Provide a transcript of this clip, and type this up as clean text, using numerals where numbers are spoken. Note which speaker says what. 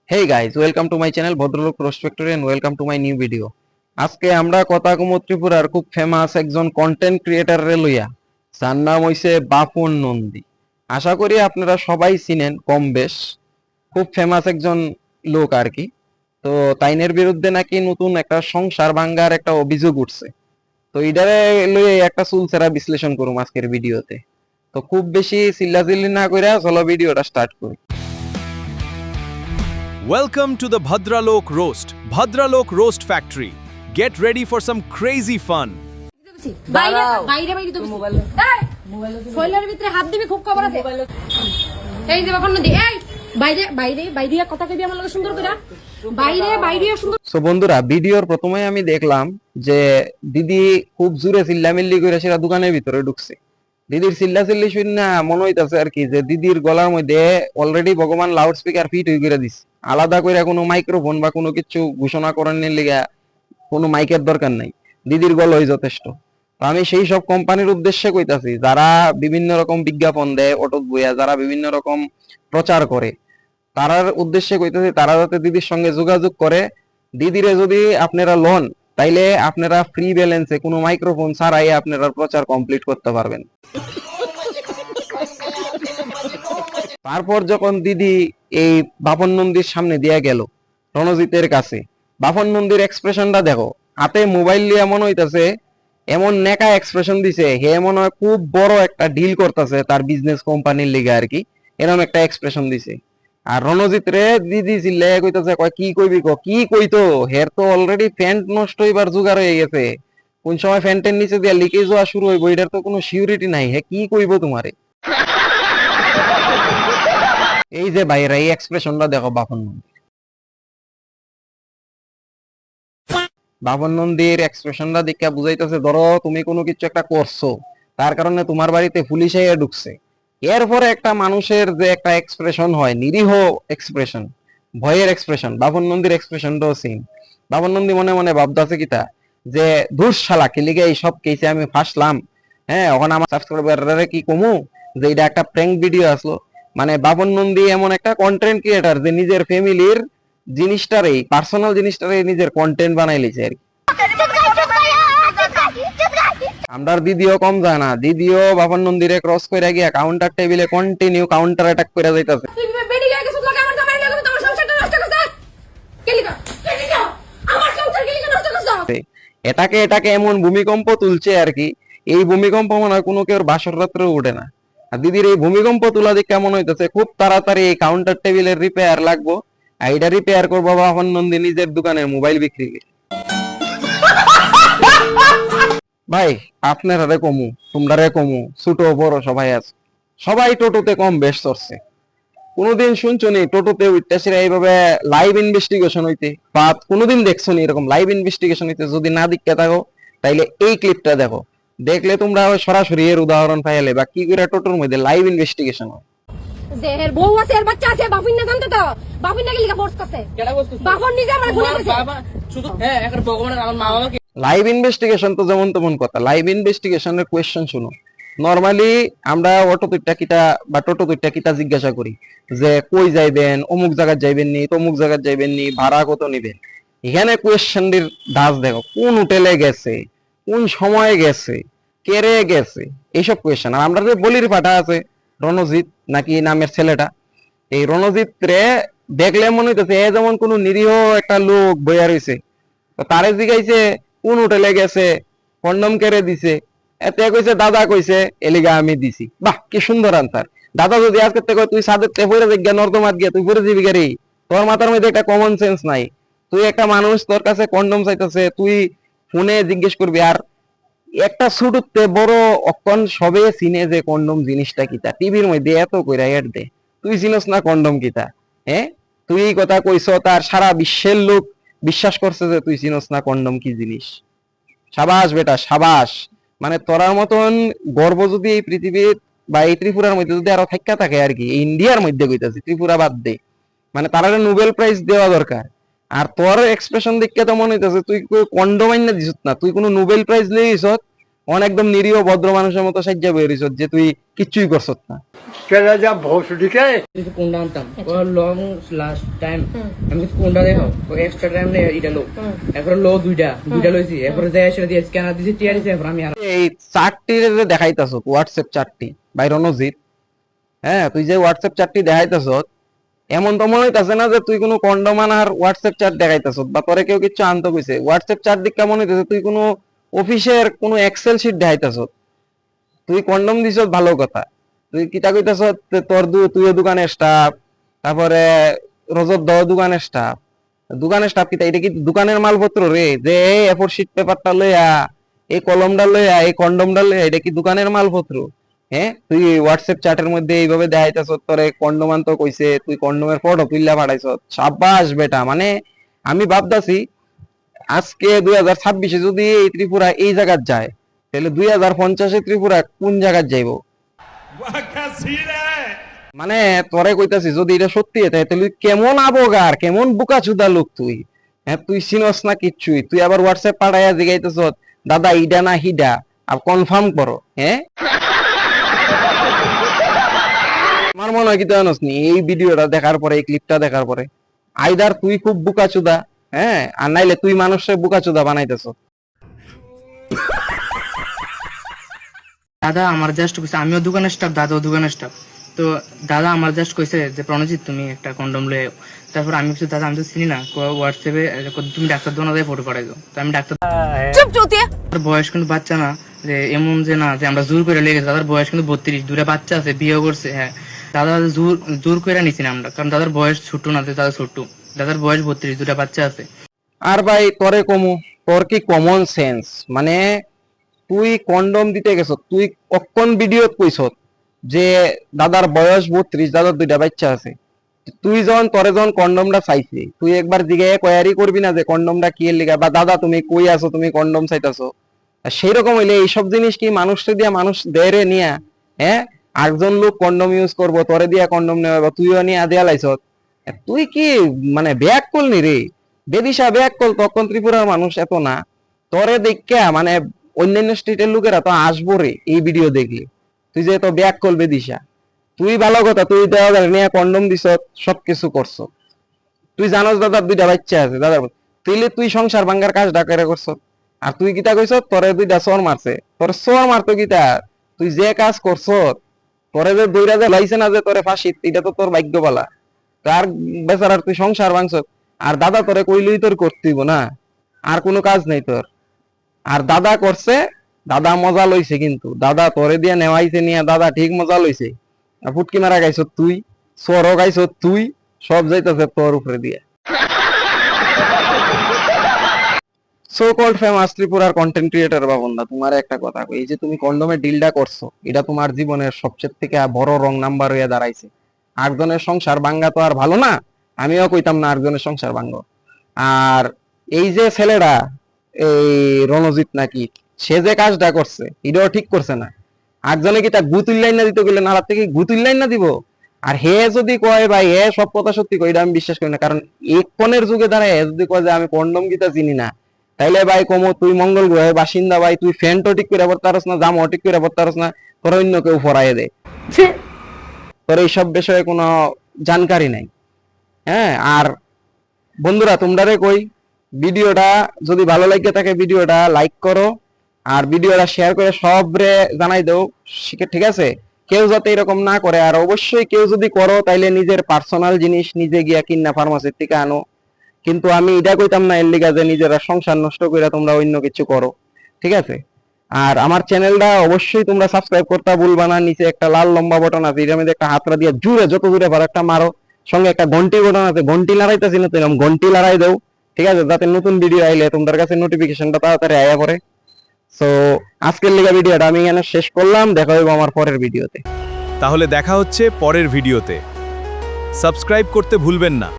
Speaker 1: Hey guys, welcome to my channel ভদ্রলোক roast factory and welcome to my new video. আজকে আমরা কথা কমু ত্রিপুরার খুব ফেমাস একজন কন্টেন্ট ক্রিয়েটর রে লইয়া, যার নাম হইছে বাপন নন্দী। আশা করি আপনারা সবাই চিনেন কম বেশ। খুব ফেমাস একজন লোক আর কি। তো তাইনের বিরুদ্ধে নাকি নতুন একটা সংসার ভাঙ্গার একটা অভিযোগ উঠছে। তো এটারে লইয়া একটা চুলচেরা বিশ্লেষণ করুম আজকের ভিডিওতে। তো খুব বেশি চিল্লাচিল্লি না কইরা চলো ভিডিওটা স্টার্ট করি।
Speaker 2: Welcome to the Bhadralok Roast Factory. Get ready for some crazy fun.
Speaker 3: শৈলের ভিতরে হাত দিবি, খুব খবর আছে। এই যে বাপন নদী, এই বাইরে বাইরে বাইরে কথা কইবি আমার লগে সুন্দর করে। বাইরে বাইরে সুন্দর।
Speaker 1: সো বন্ধুরা, ভিডিওর প্রথমে আমি দেখলাম যে দিদি খুব জোরে চিল্লামিল্লি করে সেটা দোকানের ভিতরে ঢুকছে। দিদির চিল্লাচিল্লি শুনে না মনে হইতাছে আর কি যে দিদির গলার মধ্যে অলরেডি ভগবান লাউড স্পিকার ফিট হয়ে করে দিছে। আলাদা করে কোনো মাইক্রোফোন বা কোনো কিছু ঘোষণা করার লিগা কোনো মাইকের দরকার নাই, দিদির গলাই যথেষ্ট। আমি সেই সব কোম্পানির উদ্দেশ্যে কইতাছি যারা বিভিন্ন রকম বিজ্ঞাপন দেয় অটোত বইয়া, যারা বিভিন্ন রকম প্রচার করে, তারার উদ্দেশ্যে কইতাছি তারা যাতে দিদির সঙ্গে যোগাযোগ করে। দিদিরে যদি আপনারা লোন, তাইলে আপনারা ফ্রি ব্যালেন্সে কোনো মাইক্রোফোন ছাড়াই আপনারা প্রচার কমপ্লিট করতে পারবেন। তারপর যখন দিদি এই বাপন নন্দীর সামনে দিয়া গেল রণজিতের কাছে, বাপন নন্দীর এক্সপ্রেশনটা দেখো, হাতে মোবাইল নিয়ে এমন হইতাছে, এমন নেকা এক্সপ্রেশন দিছে, হে মনে হয় খুব বড় একটা ডিল করতেছে তার বিজনেস কোম্পানির লিগে আর কি, এরকম একটা এক্সপ্রেশন দিছে। আর রণজিৎ রে দিদি চিল্লে কইতাছে, কয় কি কইবি কি কইতো, হের তো অলরেডি ফ্যান্ট নষ্ট হইবার জোগাড় হয়ে গেছে, কোন সময় ফ্যান্টের নিচে দিয়া লিকেজ হওয়া শুরু হইব এটার তো কোনো সিউরিটি নাই, হে কি কইবো তোমারে। এই যে ভাইরা এই এক্সপ্রেশনটা দেখো বাপন নন্দী, বাপন নন্দীর এক্সপ্রেশনটা দেখে বুঝাইতেছে ধরো তুমি কোনো কিছু একটা করছো, তার কারণে তোমার বাড়িতে পুলিশ এসে ঢুকছে। এরপরে একটা মানুষের যে একটা এক্সপ্রেশন হয়, নিরীহ এক্সপ্রেশন, ভয়ের এক্সপ্রেশন, বাপন নন্দীর এক্সপ্রেশনটাও সেম। বাপন নন্দী মনে মনে ভাবতেছে কিতা যে ধুর শালা কি লিগে এই সব কেসে আমি ফাঁসলাম। হ্যাঁ, ওখানে আমার সাবস্ক্রাইবাররা কি কমু যে এটা একটা প্র্যাঙ্ক ভিডিও আসলো। মানে বাপন নন্দী এমন একটা কন্টেন্ট ক্রিয়েটার যে নিজের ফ্যামিলির জিনিসটারই, পার্সোনাল জিনিসটারই নিজের কন্টেন্ট বানাই লিছে আর কি। আমরার দিদিও কম যায় না, দিদিও বাপন নন্দীরে ক্রস করে গিয়া কাউন্টার টেবিলে কন্টিনিউ কাউন্টার অ্যাটাক করে যাইতাছে।
Speaker 3: তুই বেডি গায়ে কিছু লাগা আমার জামাই লাগা তোমার সংসারটা নষ্ট করছস। কেলিকা কেলিকা আমার সংসার কেলিকা নষ্ট করছস।
Speaker 1: এটাকে এমন ভূমিকম্প তুলছে আর কি, এই ভূমিকম্প মনে হয় কোনো কেউ বাসর রাত্রেও উঠে না। আর দিদির এই ভূমিকম্প তোলা দিক কেমন হইতেছে, খুব তাড়াতাড়ি এই কাউন্টার টেবিলের রিপেয়ার লাগবো, আর এটা রিপেয়ার করবো বাপন নন্দী নিজের দোকানের মোবাইল বিক্রি। ভাই আপনারা রে কমু, তোমরা রে কমু, ছোট বড় সবাই আছে, সবাই টোটোতে কম বেশ চড়ছে। কোনোদিন শুনছো নি টোটোতে উঠতেছে এইভাবে লাইভ ইনভেস্টিগেশন হইতে, বা কোনোদিন দেখছো নি এরকম লাইভ ইনভেস্টিগেশন হইতে? যদি না দেখতে থাকো তাইলে এই ক্লিপটা দেখো, দেখলে তোমরা সরাসরি এর উদাহরণ পাইলে বা কি করে টোটোর মধ্যে লাইভ ইনভেস্টিগেশন হয়।
Speaker 3: যে এর বউ আছে, এর বাচ্চা আছে, বাপুন না জানতো তো, বাপুন না কেলিকা ফোর্স করছে। কেডা ফোর্স করছে? বাপুন নিজে আমার ফোন করছে। বাবা শুধু হ্যাঁ এখন ভগবানের আমার মা বাবা
Speaker 1: লাইভ ইনভেস্টিগেশন তো যেমন তেমন কথা, লাইভ ইনভেস্টিগেশনের কোয়েশ্চেন শুনো। নরমালি আমরা অটো দুইটা কিটা বা টোটো দুইটা কিটা জিজ্ঞাসা করি যে কই যাইবেন, অমুক জায়গায় যাইবেন নি, তমুক জায়গায় যাইবেন নি, ভাড়া কত নিবেন। এখানে কোয়েশ্চেনটির দাস দেখো, কোন হোটেলে গেছে, কোন সময়ে গেছে, কেরে গেছে, এইসব কোয়েশ্চেন। আর আমরা যে বলির পাঠা আছে রণজিৎ নাকি নামের ছেলেটা, এই রণজিৎ রে দেখলে মনে হইতেছে এ যেমন কোন নিরীহ একটা লোক বইয়া রয়েছে। তারে জিগাইছে কোন হোটেলে গেছে, কন্ডম কেড়ে দিছে, এতে কইছে দাদা কইছে এলিগা আমি দিছি। বাহ কি সুন্দর আনসার। দাদা যদি আজকে থেকে তুই সাদের তে পড়ে দেখ নর্দমাত গিয়া তুই পড়ে যাবি গাড়ি, তোর মাথার মধ্যে একটা কমন সেন্স নাই। তুই একটা মানুষ, তোর কাছে কন্ডম চাইতেছে, তুই ফোনে জিজ্ঞেস করবি। আর একটা ছোটতে বড় অক্ষণ সবে চিনে যে কন্ডম জিনিসটা কিতা, টিভির মধ্যে এত কইরা এড দে, তুই চিনস না কন্ডম কিতা? হ্যাঁ, তুই এই কথা কইছ, তার সারা বিশ্বের লোক বিশ্বাস করছে যে তুই চিনস না কন্ডম কি জিনিস। সাবাস বেটা সাবাস। মানে তোরার মতন গর্ব যদি এই পৃথিবীর বা এই ত্রিপুরার মধ্যে যদি আরো থাকা থাকে আর কি, ইন্ডিয়ার মধ্যে কইতাছি, ত্রিপুরা বাদ দে, মানে তারা নোবেল প্রাইজ দেওয়া দরকার। আর তোর এক্সপ্রেশন দেখে তো মনে হইতেছে তুই কন্ডম আইনা দিস না, তুই কোনো নোবেল প্রাইজ লইছ, একদম নিরীহ ভদ্র মানুষের মতো সাজ্জা বই রইছ যে তুই কিচ্ছুই করছত না।
Speaker 4: चला जा भोसड़ी के
Speaker 5: কিছু কোনটা আনতাম ও লং লাস্ট টাইম আমি কিছু কোনটা দেখাও ও এক্সট্রা টাইম নেই এটা লো এখন লো দুইটা লইছি এখন দেয়া এসে দিয়ে স্ক্যানার দিছি টিআর দিছি এখন আমি আর
Speaker 1: এই চারটি যে দেখাইতাছ হোয়াটসঅ্যাপ চারটি ভাই রণজিৎ, হ্যাঁ তুই যে হোয়াটসঅ্যাপ চারটি দেখাইতাছ এমন তো মনে হইতাছে না যে তুই কোনো কন্ডম আনার হোয়াটসঅ্যাপ চাট দেখাইতাছ বা তোরে কেউ কিছু আনতে কইছে। হোয়াটসঅ্যাপ চাট দিক কেমন হইতাছে তুই কোনো অফিসের কোনো এক্সেল শিট দেখাইতাছ। তুই কন্ডম দিছ ভালো কথা, তুই কিতা কইতাছ তোর তুইও দোকানের স্টাফ, তারপরে রজত দাও দোকানের স্টাফ কিতা এটা কি দোকানের মালপত্র রে যে এই এফোর শিট পেপারটা লইয়া এই কলমটা লইয়া এই কন্ডমটা লইয়া এটা কি দোকানের মালপত্র? হ্যাঁ তুই হোয়াটসঅ্যাপ চ্যাটের মধ্যে এইভাবে দেখাইতাছ তোরে কন্ডম আনতে কইছে, তুই কন্ডমের ফটো তুইলা পাঠাইছ। সাব্বাস বেটা, মানে আমি ভাবতাছি আজকে 2026-এ যদি এই ত্রিপুরা এই জায়গায় যায় তাহলে 2050-এ ত্রিপুরা কোন জায়গায় যাইব? মানে তোরে কইতাছি যদি এটা সত্যি হয় তাহলে তুই কেমন আবগার কেমন বোকাচুদা লোক তুই। হ্যাঁ তুই চিনস না কিচ্ছুই, তুই আবার হোয়াটসঅ্যাপ পাঠাইয়া জিগাইতেছ দাদা ইডা না হিডা আর কনফার্ম করো। হ্যাঁ আমার মনে হয় কি জানোস নি এই ভিডিওটা দেখার পরে এই ক্লিপটা দেখার পরে আইদার তুই খুব বোকাচুদা, হ্যাঁ আর নাইলে তুই মানুষের বোকাচুদা বানাইতেছ।
Speaker 5: দাদা আমার জাস্ট কইছে আমিও দোকানের স্টাফ দাদাও দোকানের স্টাফ তো দাদা আমার জাস্ট কইছে যে প্রণজিৎ তুমি একটা কন্ডম লয়ে আও। তারপর আমি কিছু দাদা আমি তো চিনি না হোয়াটসঅ্যাপে তুমি ডাক্তার দোকানে ফটো পাঠাই দাও তো আমি ডাক্তার বয়স কিন্তু বাচ্চা না যে এমন যে না যে আমরা জোর করে লেগেছি দাদার বয়স কিন্তু 32 দুটা বাচ্চা আছে বিয়ে করছে। হ্যাঁ দাদা জোর করে নিছি না আমরা কারণ দাদার বয়স ছোট না দাদা ছোট দাদার বয়স 32 দুটা বাচ্চা আছে।
Speaker 1: আর ভাই তোরে কমু তোর কি কমন সেন্স মানে তুই কন্ডম দিতে গেছ তুই কখন ভিডিওত কইছ যে দাদার বয়স 32 দাদার দুইটা বাচ্চা আছে। তুই যখন তোরে যখন কন্ডমটা চাইছি তুই একবার জিগায় কোয়ারি করবি না যে কন্ডমটা কি এর লিগা বা দাদা তুমি কই আছো তুমি কন্ডম চাইতাছো? সেই রকম হইলে এইসব জিনিস কি মানুষকে দিয়া মানুষ দেরে নিয়া হ্যাঁ আরেকজন লোক কন্ডম ইউজ করবো তোরে দিয়া কন্ডম নেওয়া তুইও নিয়ে দেয়া লাইছ। তুই কি মানে ব্যাক করলি রে বেদিশা ব্যাক কল তখন ত্রিপুরার মানুষ এত না তোরে দেখা মানে অন্যান্য স্টেটের লোকেরা তো আসবো রে এই ভিডিও দেখলে। তুই যে তো ব্যাক করবে দিশা তুই ভালো কথা তুই দাদা নিয়ে কন্ডম দিছ সবকিছু করছ। তুই জানোস দাদার দুইটা বাচ্চা আছে দাদার তুইলে তুই সংসার ভাঙ্গার কাজ ডাকারে করছ। আর তুই কিতা কইছ তোরে দুইটা চর মারছে তোর চর মারতো কিতা তুই যে কাজ করছ তোরে যে দইরা যে লাইছে না যে তোরে ফাঁসি এটা তো তোর ভাগ্য বলা। তার বেচারার তুই সংসার ভাঙছ আর দাদা তোরে কইলই তোর করতেইব না আর কোনো কাজ নাই তোর। আর দাদা করছে দাদা মজা লইছে কিন্তু দাদা তোরে দিয়া নেওয়াইছে নিয়ে দাদা ঠিক মজা লইছে। ফুটকি মারা গাইছ তুই সরও গাইছ তুই সব যাইতেছে তোর উপরে দিয়ে। সো কল্ড ফেমাস ত্রিপুরার কন্টেন্ট ক্রিয়েটর বা বন্ধা তোমার একটা কথা কই এই যে তুমি কন্ডোমের ডিলটা করছো এটা তোমার জীবনের সবচেয়ে থেকে বড় রং নাম্বার হয়ে দাঁড়াইছে। আরেকজনের সংসার ভাঙ্গা তো আর ভালো না, আমিও কইতাম না আরেকজনের সংসার ভাঙ্গ। আর এই যে ছেলেটা এই রণজিৎ নাকি সে যে কাজটা করছে এটাও ঠিক করছে না। আরেকজনে কি তা গুতুল লাইন না দিতে গেলে নাড়ার থেকে গুতুল লাইন না দিব। আর হে যদি কয় ভাই হে সব কথা সত্যি কই এটা আমি বিশ্বাস করি না, কারণ এক ফোনের যুগে দাঁড়ায় হে যদি কয় যে আমি কন্ডম গীতা চিনি না তাইলে ভাই কমো তুই মঙ্গল গ্রহের বাসিন্দা ভাই তুই ফ্যানটো ঠিক করে পড়তারস না জামও ঠিক করে পড়তারস না তোর অন্য কেউ ফরাইয়ে দেয় তোর এইসব বিষয়ে কোনো জানকারি নাই। হ্যাঁ আর বন্ধুরা তোমরারে কই ভিডিওটা যদি ভালো লাগে থাকে ভিডিওটা লাইক করো আর ভিডিওটা শেয়ার করে সবরে জানাই দাও ঠিক আছে। কেউ যাতে এরকম না করে আর অবশ্যই কেউ যদি করো তাইলে নিজের পার্সোনাল জিনিস নিজে গিয়া কিনা ফার্মাসির থেকে আনো। কিন্তু আমি এটা কইতাম না এর লিগা যে নিজেরা সংসার নষ্ট করে তোমরা অন্য কিছু করো ঠিক আছে। আর আমার চ্যানেলটা অবশ্যই তোমরা সাবস্ক্রাইব করতে ভুলবা না, নিচে একটা লাল লম্বা বাটন আছে এটার মধ্যে একটা হাতরা দিয়ে জুড়ে যত দূরে পারো একটা মারো, সঙ্গে একটা ঘন্টি বাটন আছে ঘন্টি লড়াইতেছি না তুমি ঘন্টি লড়াই দাও ঠিক আছে যাতে নতুন ভিডিও আইলে তোমাদের কাছে নোটিফিকেশনটা তাড়াতাড়ি আয়া পড়ে। সো আজকের লিগা ভিডিওটা আমি এখানে শেষ করলাম, দেখা হবে আমার পরের ভিডিওতে।
Speaker 2: তাহলে দেখা হচ্ছে পরের ভিডিওতে। সাবস্ক্রাইব করতে ভুলবেন না।